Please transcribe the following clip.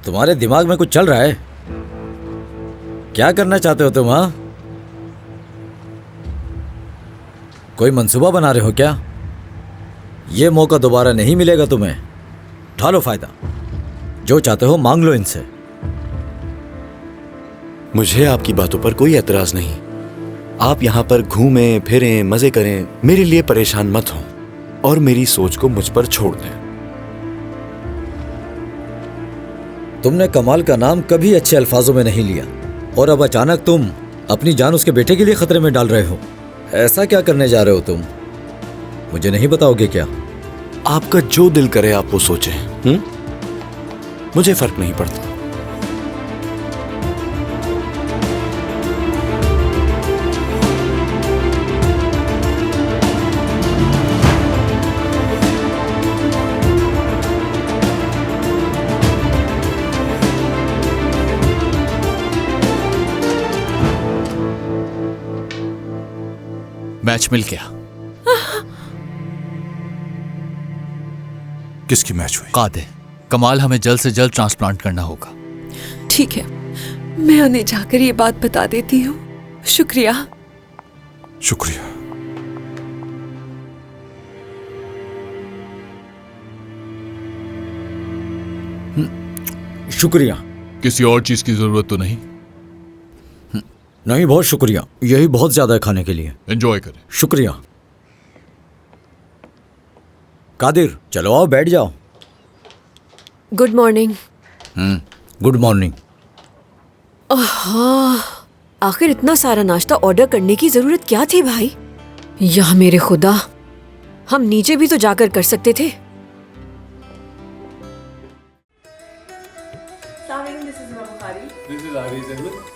तुम्हारे दिमाग में कुछ चल रहा है? क्या करना चाहते हो तुम? हाँ, कोई मंसूबा बना रहे हो क्या? ये मौका दोबारा नहीं मिलेगा तुम्हें। उठा लो फायदा। जो चाहते हो मांग लो इनसे। मुझे आपकी बातों पर कोई एतराज नहीं। आप यहाँ पर घूमें फिरें, मजे करें, मेरे लिए परेशान मत हो और मेरी सोच को मुझ पर छोड़ दें। तुमने कमाल का नाम कभी अच्छे अल्फाजों में नहीं लिया और अब अचानक तुम अपनी जान उसके बेटे के लिए खतरे में डाल रहे हो। ऐसा क्या करने जा रहे हो तुम? मुझे नहीं बताओगे क्या? आपका जो दिल करे आप वो सोचें। मुझे फर्क नहीं पड़ता। मैच मिल गया। किसकी मैच हुई? कादे, कमाल हमें जल्द से जल्द ट्रांसप्लांट करना होगा। ठीक है, मैं उन्हें जाकर ये बात बता देती हूँ। शुक्रिया। शुक्रिया। शुक्रिया। किसी और चीज की जरूरत तो नहीं? नहीं, बहुत शुक्रिया। यही बहुत ज्यादा है खाने के लिए। एंजॉय करें। शुक्रिया। कादिर, चलो आओ बैठ जाओ। Good morning. Good morning. आखिर इतना सारा नाश्ता ऑर्डर करने की जरूरत क्या थी भाई? या मेरे खुदा, हम नीचे भी तो जाकर कर सकते थे। This is Bukhari. This is Ari Zahid.